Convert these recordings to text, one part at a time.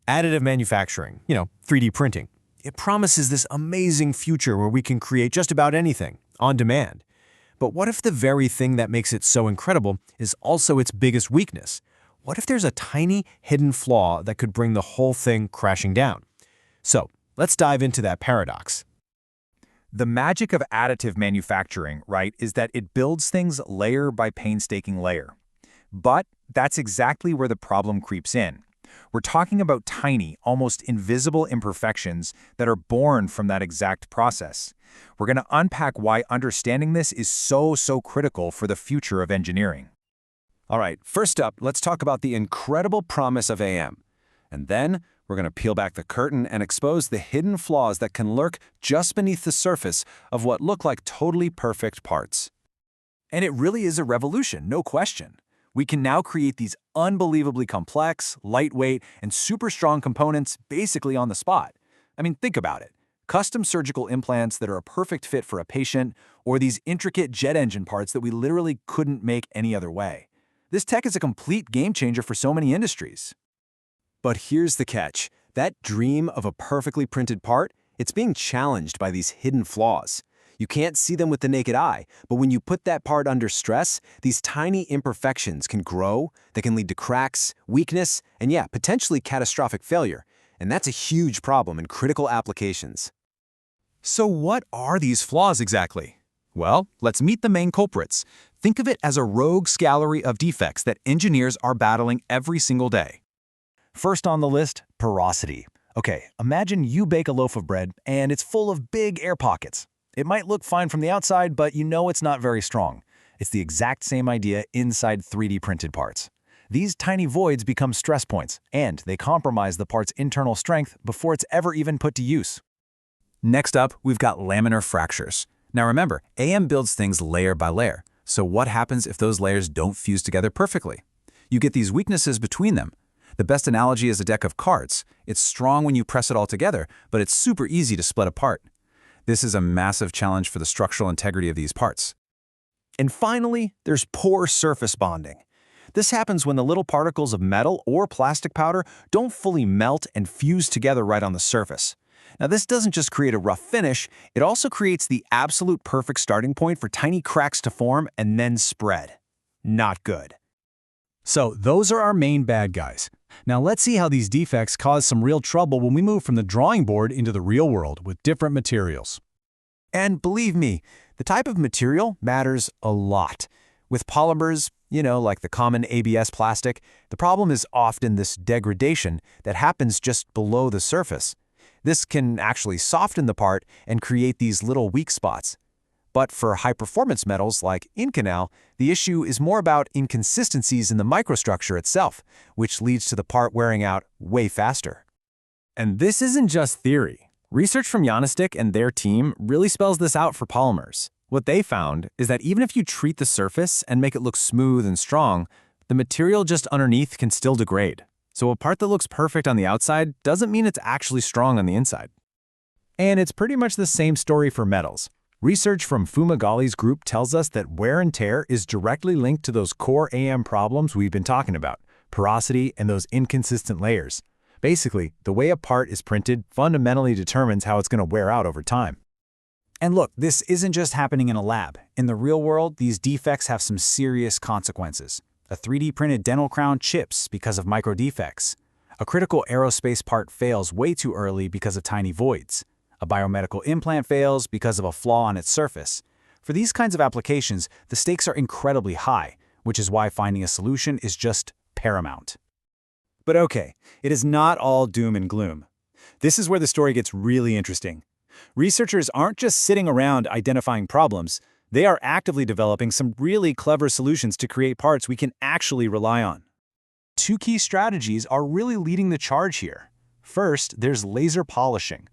Additive manufacturing, 3D printing. It promises this amazing future where we can create just about anything, on demand. But what if the very thing that makes it so incredible is also its biggest weakness? What if there's a tiny, hidden flaw that could bring the whole thing crashing down? So, let's dive into that paradox. The magic of additive manufacturing, right, is that it builds things layer by painstaking layer. But that's exactly where the problem creeps in. We're talking about tiny, almost invisible imperfections that are born from that exact process. We're going to unpack why understanding this is so critical for the future of engineering. All right, first up, let's talk about the incredible promise of AM. And then, we're going to peel back the curtain and expose the hidden flaws that can lurk just beneath the surface of what look like totally perfect parts. And it really is a revolution, no question. We can now create these unbelievably complex, lightweight, and super strong components basically on the spot. I mean, think about it. Custom surgical implants that are a perfect fit for a patient, or these intricate jet engine parts that we literally couldn't make any other way. This tech is a complete game changer for so many industries. But here's the catch. That dream of a perfectly printed part, it's being challenged by these hidden flaws. You can't see them with the naked eye, but when you put that part under stress, these tiny imperfections can grow, they can lead to cracks, weakness, and potentially catastrophic failure. And that's a huge problem in critical applications. So what are these flaws exactly? Well, let's meet the main culprits. Think of it as a rogues gallery of defects that engineers are battling every single day. First on the list, porosity. Okay, imagine you bake a loaf of bread and it's full of big air pockets. It might look fine from the outside, but you know it's not very strong. It's the exact same idea inside 3D printed parts. These tiny voids become stress points, and they compromise the part's internal strength before it's ever even put to use. Next up, we've got laminar fractures. Now remember, AM builds things layer by layer. So what happens if those layers don't fuse together perfectly? You get these weaknesses between them. The best analogy is a deck of cards. It's strong when you press it all together, but it's super easy to split apart. This is a massive challenge for the structural integrity of these parts. And finally, there's poor surface bonding. This happens when the little particles of metal or plastic powder don't fully melt and fuse together right on the surface. Now, this doesn't just create a rough finish, it also creates the absolute perfect starting point for tiny cracks to form and then spread. Not good. So, those are our main bad guys. Now let's see how these defects cause some real trouble when we move from the drawing board into the real world with different materials. And believe me, the type of material matters a lot. With polymers, like the common ABS plastic, the problem is often this degradation that happens just below the surface. This can actually soften the part and create these little weak spots. But for high-performance metals like Inconel, the issue is more about inconsistencies in the microstructure itself, which leads to the part wearing out way faster. And this isn't just theory. Research from Yanistik and their team really spells this out for polymers. What they found is that even if you treat the surface and make it look smooth and strong, the material just underneath can still degrade. So a part that looks perfect on the outside doesn't mean it's actually strong on the inside. And it's pretty much the same story for metals. Research from Fumagali's group tells us that wear and tear is directly linked to those core AM problems we've been talking about, porosity and those inconsistent layers. Basically, the way a part is printed fundamentally determines how it's going to wear out over time. And look, this isn't just happening in a lab. In the real world, these defects have some serious consequences. A 3D printed dental crown chips because of micro defects. A critical aerospace part fails way too early because of tiny voids. A biomedical implant fails because of a flaw on its surface. For these kinds of applications, the stakes are incredibly high, which is why finding a solution is just paramount. But okay, it is not all doom and gloom. This is where the story gets really interesting. Researchers aren't just sitting around identifying problems, they are actively developing some really clever solutions to create parts we can actually rely on. Two key strategies are really leading the charge here. First, there's laser polishing.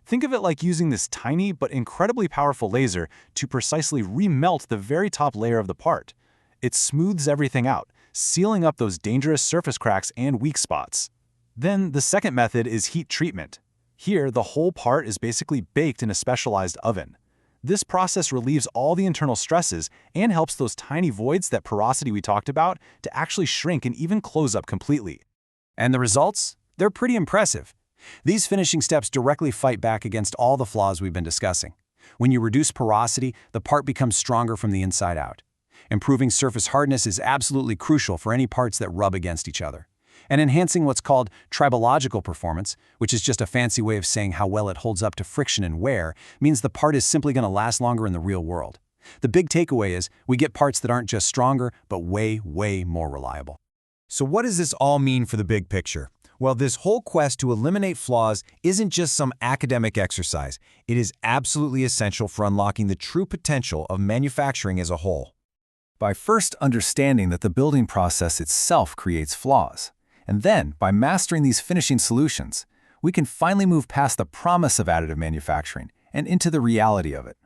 Think of it like using this tiny but incredibly powerful laser to precisely remelt the very top layer of the part. It smooths everything out, sealing up those dangerous surface cracks and weak spots. Then the second method is heat treatment. Here, the whole part is basically baked in a specialized oven. This process relieves all the internal stresses and helps those tiny voids, that porosity we talked about, to actually shrink and even close up completely. And the results? They're pretty impressive. These finishing steps directly fight back against all the flaws we've been discussing. When you reduce porosity, the part becomes stronger from the inside out. Improving surface hardness is absolutely crucial for any parts that rub against each other. And enhancing what's called tribological performance, which is just a fancy way of saying how well it holds up to friction and wear, means the part is simply going to last longer in the real world. The big takeaway is we get parts that aren't just stronger, but way, way more reliable. So what does this all mean for the big picture? Well, this whole quest to eliminate flaws isn't just some academic exercise. It is absolutely essential for unlocking the true potential of manufacturing as a whole. By first understanding that the building process itself creates flaws, and then by mastering these finishing solutions, we can finally move past the promise of additive manufacturing and into the reality of it.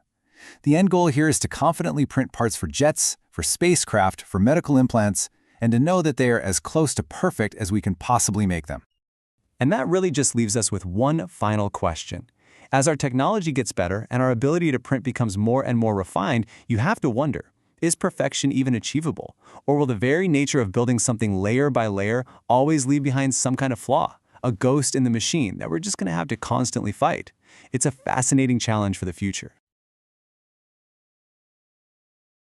The end goal here is to confidently print parts for jets, for spacecraft, for medical implants, and to know that they are as close to perfect as we can possibly make them. And that really just leaves us with one final question. As our technology gets better and our ability to print becomes more and more refined, you have to wonder, is perfection even achievable? Or will the very nature of building something layer by layer always leave behind some kind of flaw, a ghost in the machine that we're just going to have to constantly fight? It's a fascinating challenge for the future.